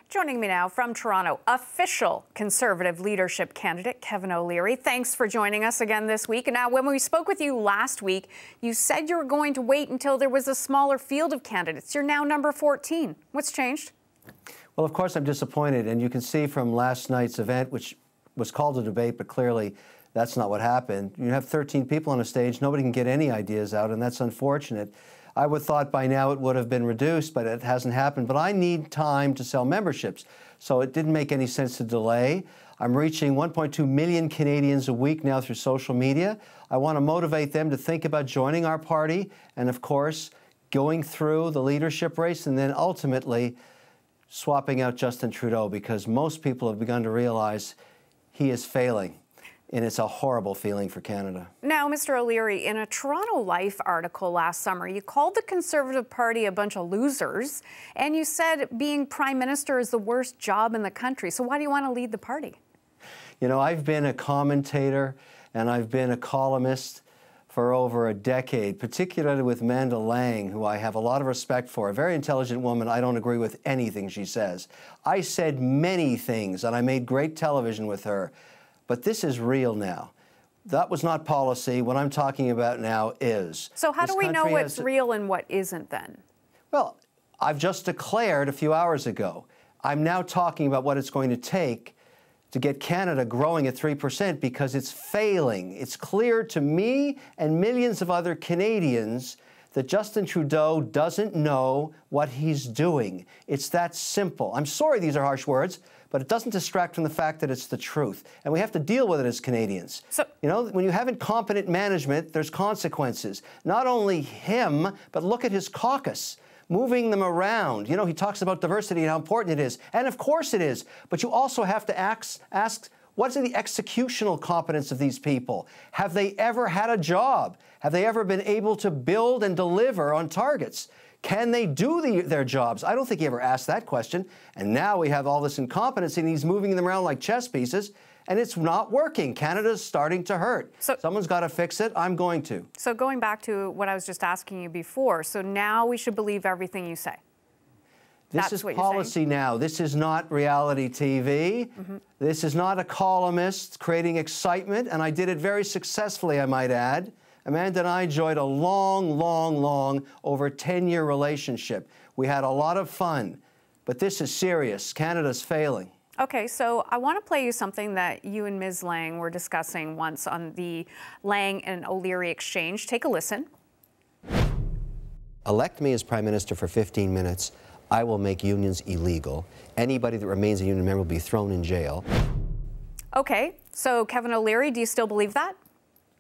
Joining me now from Toronto, official Conservative leadership candidate Kevin O'Leary. Thanks for joining us again this week. And now, when we spoke with you last week, you said you were going to wait until there was a smaller field of candidates. You're now number 14. What's changed? Well, of course, I'm disappointed. And you can see from last night's event, which was called a debate, but clearly that's not what happened. You have 13 people on a stage. Nobody can get any ideas out, and that's unfortunate. I would have thought by now it would have been reduced, but it hasn't happened. But I need time to sell memberships, so it didn't make any sense to delay. I'm reaching 1.2 million Canadians a week now through social media. I want to motivate them to think about joining our party and, of course, going through the leadership race and then ultimately swapping out Justin Trudeau, because most people have begun to realize he is failing. And it's a horrible feeling for Canada. Now, Mr. O'Leary, in a Toronto Life article last summer, you called the Conservative Party a bunch of losers, and you said being Prime Minister is the worst job in the country. So why do you want to lead the party? You know, I've been a commentator and I've been a columnist for over a decade, particularly with Amanda Lang, who I have a lot of respect for, a very intelligent woman. I don't agree with anything she says. I said many things, and I made great television with her. But this is real now. That was not policy. What I'm talking about now is. So how do we know what's real and what isn't then? Well, I've just declared a few hours ago. I'm now talking about what it's going to take to get Canada growing at 3% because it's failing. It's clear to me and millions of other Canadians that Justin Trudeau doesn't know what he's doing. It's that simple. I'm sorry these are harsh words, but it doesn't distract from the fact that it's the truth. And we have to deal with it as Canadians. You know, when you have incompetent management, there's consequences. Not only him, but look at his caucus, moving them around. You know, he talks about diversity and how important it is. And of course it is. But you also have to ask what's the executional competence of these people? Have they ever had a job? Have they ever been able to build and deliver on targets? Can they do their jobs? I don't think he ever asked that question. And now we have all this incompetency, and he's moving them around like chess pieces, and it's not working. Canada's starting to hurt. Someone's got to fix it. I'm going to. So going back to what I was just asking you before, so now we should believe everything you say. This is policy now. This is not reality TV. This is not a columnist creating excitement, and I did it very successfully, I might add. Amanda and I enjoyed a long, over 10-year relationship. We had a lot of fun, but this is serious. Canada's failing. Okay, so I want to play you something that you and Ms. Lang were discussing once on the Lang and O'Leary exchange. Take a listen. Elect me as Prime Minister for 15 minutes. I will make unions illegal. Anybody that remains a union member will be thrown in jail. Okay, so Kevin O'Leary, do you still believe that?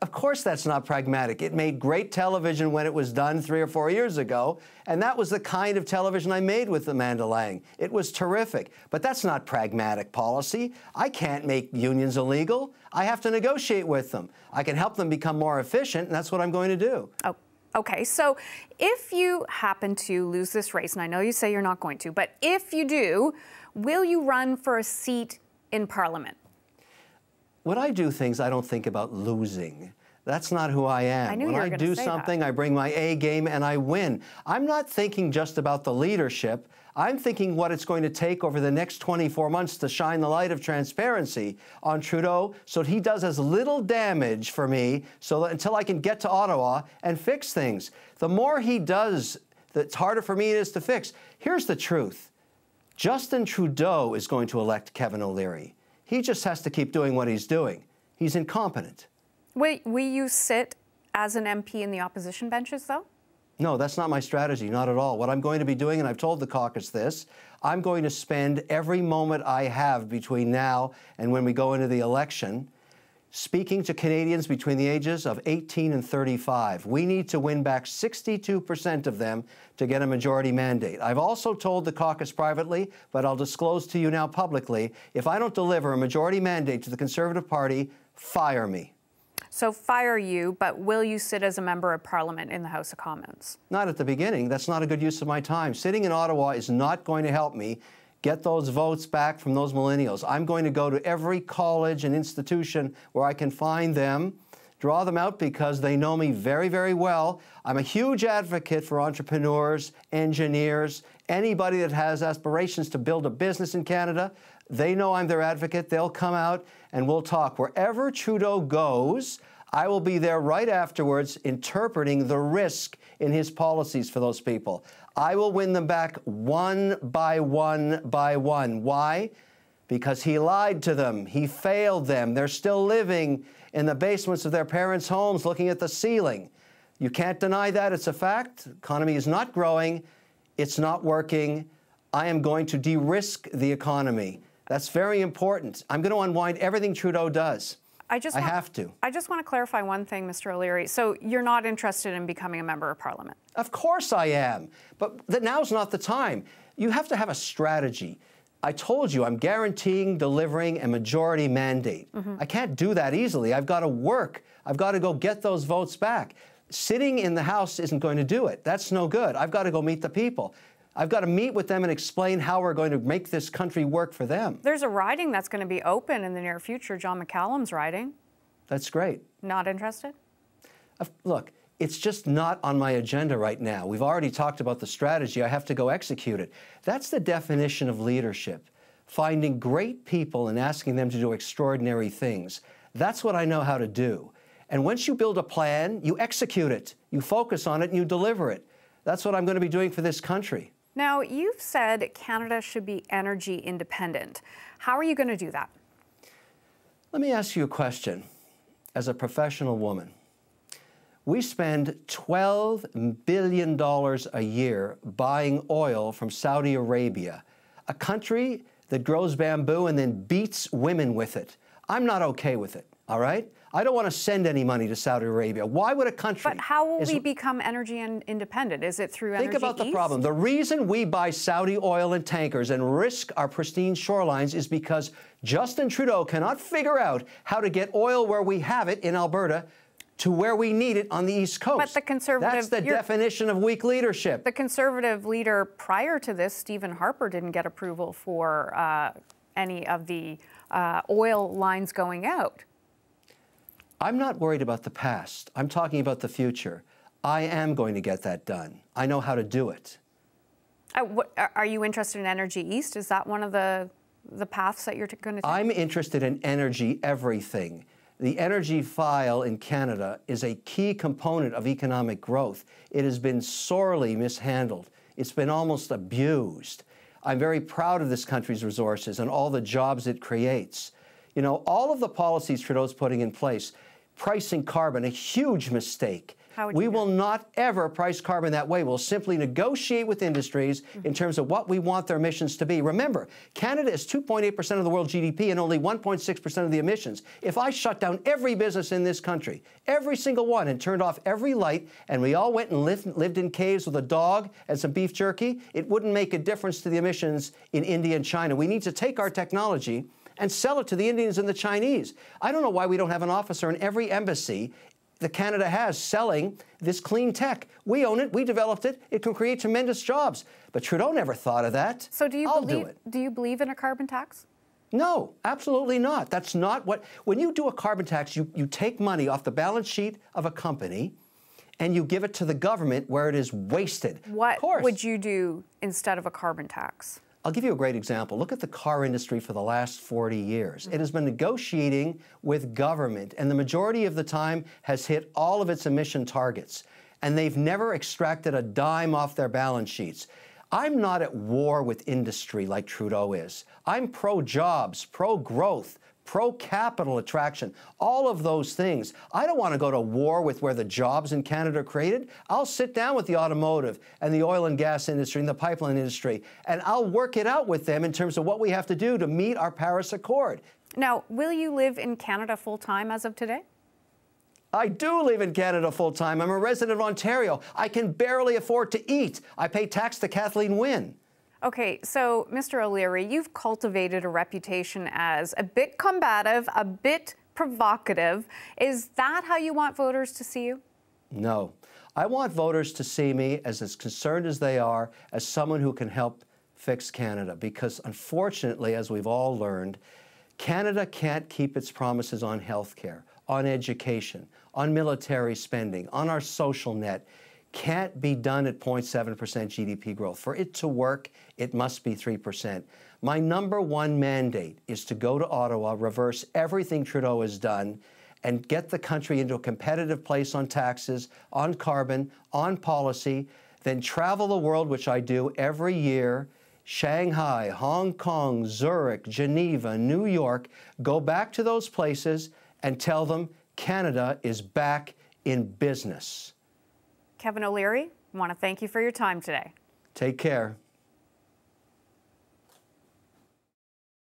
Of course that's not pragmatic. It made great television when it was done 3 or 4 years ago, and that was the kind of television I made with Amanda Lang. It was terrific, but that's not pragmatic policy. I can't make unions illegal. I have to negotiate with them. I can help them become more efficient, and that's what I'm going to do. Oh. Okay, so if you happen to lose this race, and I know you say you're not going to, but if you do, will you run for a seat in Parliament? When I do things, I don't think about losing. That's not who I am. I knew you were going to say that. When I do something, I bring my A game and I win. I'm not thinking just about the leadership. I'm thinking what it's going to take over the next 24 months to shine the light of transparency on Trudeau so he does as little damage for me so that until I can get to Ottawa and fix things. The more he does, the harder for me it is to fix. Here's the truth. Justin Trudeau is going to elect Kevin O'Leary. He just has to keep doing what he's doing. He's incompetent. Will you sit as an MP in the opposition benches, though? No, that's not my strategy, not at all. What I'm going to be doing, and I've told the caucus this, I'm going to spend every moment I have between now and when we go into the election speaking to Canadians between the ages of 18 and 35. We need to win back 62% of them to get a majority mandate. I've also told the caucus privately, but I'll disclose to you now publicly, if I don't deliver a majority mandate to the Conservative Party, fire me. So fire you, but will you sit as a member of Parliament in the House of Commons? Not at the beginning. That's not a good use of my time. Sitting in Ottawa is not going to help me get those votes back from those millennials. I'm going to go to every college and institution where I can find them Draw them out because they know me very, very well. I'm a huge advocate for entrepreneurs, engineers, anybody that has aspirations to build a business in Canada. They know I'm their advocate. They'll come out and we'll talk. Wherever Trudeau goes, I will be there right afterwards interpreting the risk in his policies for those people. I will win them back one by one by one. Why? Because he lied to them. He failed them. They're still living in the basements of their parents' homes looking at the ceiling. You can't deny that. It's a fact. The economy is not growing. It's not working. I am going to de-risk the economy. That's very important. I'm going to unwind everything Trudeau does. I have to. I just want to clarify one thing, Mr. O'Leary. So you're not interested in becoming a member of Parliament? Of course I am. But now's not the time. You have to have a strategy. I told you I'm guaranteeing delivering a majority mandate. I can't do that easily. I've got to work. I've got to go get those votes back. Sitting in the House isn't going to do it. That's no good. I've got to go meet the people. I've got to meet with them and explain how we're going to make this country work for them. There's a riding that's going to be open in the near future, John McCallum's riding. That's great. Not interested? Look, it's just not on my agenda right now. We've already talked about the strategy. I have to go execute it. That's the definition of leadership. Finding great people and asking them to do extraordinary things. That's what I know how to do. And once you build a plan, you execute it. You focus on it and you deliver it. That's what I'm going to be doing for this country. Now, you've said Canada should be energy independent. How are you going to do that? Let me ask you a question. As a professional woman, we spend $12 billion a year buying oil from Saudi Arabia, a country that grows bamboo and then beats women with it. I'm not okay with it, all right? I don't want to send any money to Saudi Arabia. Why would a country... But how will we become energy independent? Is it through Energy Think about the East? problem. The reason we buy Saudi oil in tankers and risk our pristine shorelines is because Justin Trudeau cannot figure out how to get oil where we have it in Alberta to where we need it on the East Coast. But the Conservative... That's the definition of weak leadership. The Conservative leader prior to this, Stephen Harper, didn't get approval for any of the oil lines going out. I'm not worried about the past. I'm talking about the future. I am going to get that done. I know how to do it. Are you interested in Energy East? Is that one of the paths that you're going to take? I'm interested in energy everything. The energy file in Canada is a key component of economic growth. It has been sorely mishandled. It's been almost abused. I'm very proud of this country's resources and all the jobs it creates. You know, all of the policies Trudeau's putting in place, pricing carbon, a huge mistake. We will not ever price carbon that way. We'll simply negotiate with industries in terms of what we want their emissions to be. Remember, Canada is 2.8% of the world GDP and only 1.6% of the emissions. If I shut down every business in this country, every single one, and turned off every light, and we all went and lived in caves with a dog and some beef jerky, it wouldn't make a difference to the emissions in India and China. We need to take our technology and sell it to the Indians and the Chinese. I don't know why we don't have an officer in every embassy that Canada has selling this clean tech. We own it. We developed it. It can create tremendous jobs. But Trudeau never thought of that. So do you believe in a carbon tax? No, absolutely not. That's not what... When you do a carbon tax, you take money off the balance sheet of a company and you give it to the government where it is wasted. What would you do instead of a carbon tax? I'll give you a great example. Look at the car industry for the last 40 years. It has been negotiating with government, and the majority of the time has hit all of its emission targets, and they've never extracted a dime off their balance sheets. I'm not at war with industry like Trudeau is. I'm pro-jobs, pro-growth, pro-capital attraction, all of those things. I don't want to go to war with where the jobs in Canada are created. I'll sit down with the automotive and the oil and gas industry and the pipeline industry, and I'll work it out with them in terms of what we have to do to meet our Paris Accord. Now, will you live in Canada full-time as of today? I do live in Canada full-time. I'm a resident of Ontario. I can barely afford to eat. I pay tax to Kathleen Wynne. Okay, so Mr. O'Leary, you've cultivated a reputation as a bit combative, a bit provocative. Is that how you want voters to see you? No. I want voters to see me as concerned as they are, as someone who can help fix Canada. Because unfortunately, as we've all learned, Canada can't keep its promises on health care, on education, on military spending, on our social net can't be done at 0.7% GDP growth. For it to work, it must be 3%. My number one mandate is to go to Ottawa, reverse everything Trudeau has done, and get the country into a competitive place on taxes, on carbon, on policy, then travel the world, which I do every year, Shanghai, Hong Kong, Zurich, Geneva, New York, go back to those places and tell them Canada is back in business. Kevin O'Leary, I want to thank you for your time today. Take care.